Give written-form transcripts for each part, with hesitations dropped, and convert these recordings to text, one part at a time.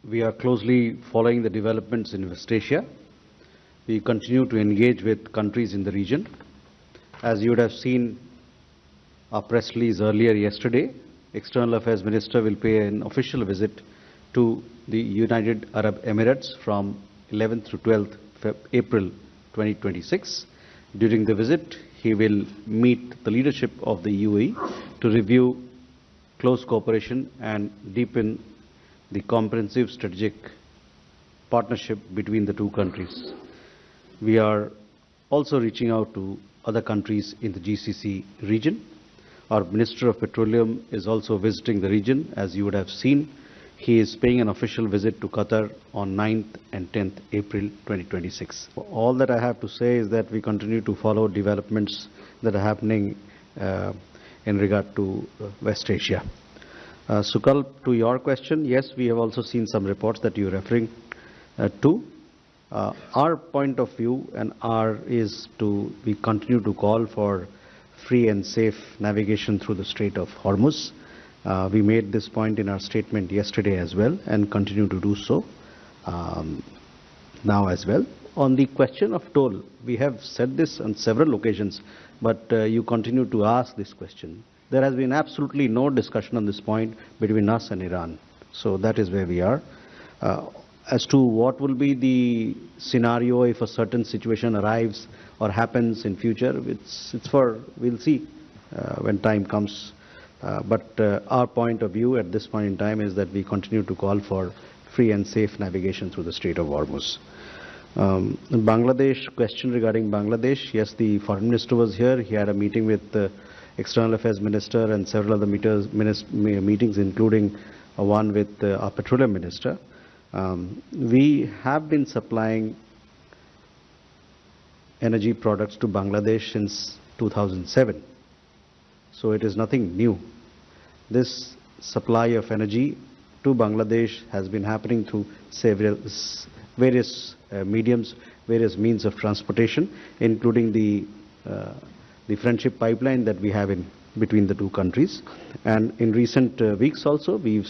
we are closely following the developments in West Asia. We continue to engage with countries in the region. As you would have seen our press release earlier yesterday, External Affairs Minister will pay an official visit to the United Arab Emirates from 11th to 12th April 2026. During the visit, he will meet the leadership of the UAE to review close cooperation and deepen the comprehensive strategic partnership between the two countries. We are also reaching out to other countries in the GCC region. Our Minister of Petroleum is also visiting the region. As you would have seen, he is paying an official visit to Qatar on 9th and 10th April 2026. All that I have to say is that we continue to follow developments that are happening in regard to West Asia. Sukalp, to your question, yes, we have also seen some reports that you are referring to. Our point of view is we continue to call for free and safe navigation through the Strait of Hormuz. We made this point in our statement yesterday as well and continue to do so now as well. On the question of toll, we have said this on several occasions, but you continue to ask this question. There has been absolutely no discussion on this point between us and Iran. So that is where we are. As to what will be the scenario if a certain situation arrives or happens in future, we'll see when time comes. But our point of view at this point in time is that we continue to call for free and safe navigation through the Strait of Hormuz. Bangladesh, question regarding Bangladesh. Yes, the Foreign Minister was here. He had a meeting with the External Affairs Minister and several other meetings, including one with our Petroleum Minister. We have been supplying energy products to Bangladesh since 2007. So it is nothing new. This supply of energy to Bangladesh has been happening through various mediums, various means of transportation, including the friendship pipeline that we have in between the two countries. And in recent weeks also, we've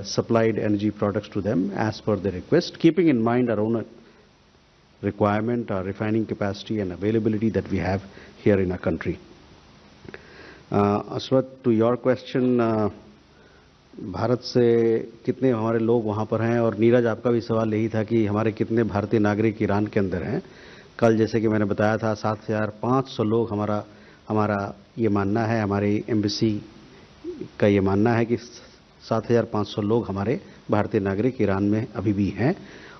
supplied energy products to them as per their request, keeping in mind our own requirement, our refining capacity and availability that we have here in our country. Aswat, to your question, Bharat से कितने हमारे लोग वहाँ पर हैं, और नीरज आपका भी सवाल यही था कि हमारे कितने भारतीय नागरिक ईरान के अंदर हैं. कल जैसे कि मैंने बताया था 7,500 लोग हमारा ये मानना है, हमारी एम्बेसी का ये मानना है कि 7,500 लोग हमारे भारतीय नागरिक ईरान में अभी भी हैं.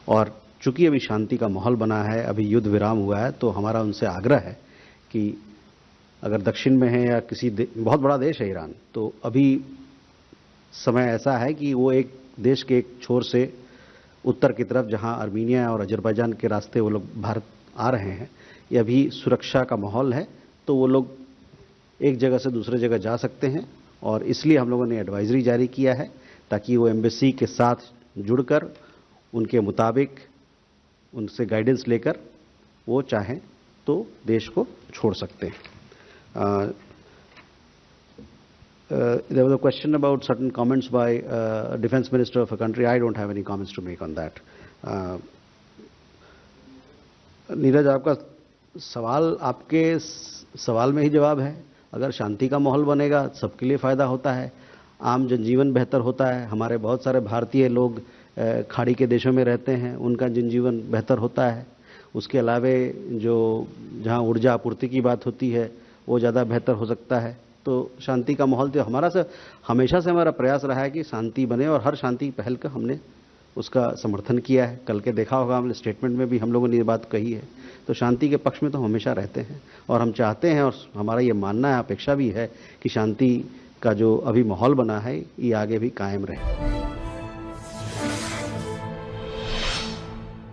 और चूंकि अभी शांति का माहौल बना है, अभी युद्ध विराम हुआ है, तो हमारा उनसे आग्रह है कि अगर दक्षिण में है या किसी बहुत बड़ा देश है ईरान, तो अभी समय ऐसा है कि वो एक देश के एक छोर से उत्तर की तरफ, जहां आर्मीनिया और अजरबैजान के रास्ते वो लोग भारत आ रहे हैं, ये अभी सुरक्षा का माहौल है, तो वो लोग एक जगह से दूसरे जगह जा सकते हैं. और इसलिए हम लोगों ने एडवाइजरी जारी किया है ताकि वो एम्बेसी के साथ जुड़कर उनके मुताबिक उनसे गाइडेंस लेकर वो चाहें तो देश को छोड़ सकते हैं. There was a question about certain comments by Defense Minister of a country. I don't have any comments to make on that. Neeraj, आपका सवाल आपके सवाल में ही जवाब है. अगर शांति का माहौल बनेगा, सबके लिए फ़ायदा होता है, आम जनजीवन बेहतर होता है. हमारे बहुत सारे भारतीय लोग खाड़ी के देशों में रहते हैं, उनका जनजीवन बेहतर होता है. उसके अलावे जहाँ ऊर्जा आपूर्ति की बात होती है, वो ज़्यादा बेहतर हो सकता है. तो शांति का माहौल तो हमेशा से हमारा प्रयास रहा है कि शांति बने, और हर शांति पहल का हमने उसका समर्थन किया है. कल के देखा होगा, हमने स्टेटमेंट में भी हम लोगों ने ये बात कही है. तो शांति के पक्ष में तो हमेशा रहते हैं, और हम चाहते हैं, और हमारा ये मानना है, अपेक्षा भी है कि शांति का जो अभी माहौल बना है, ये आगे भी कायम रहे.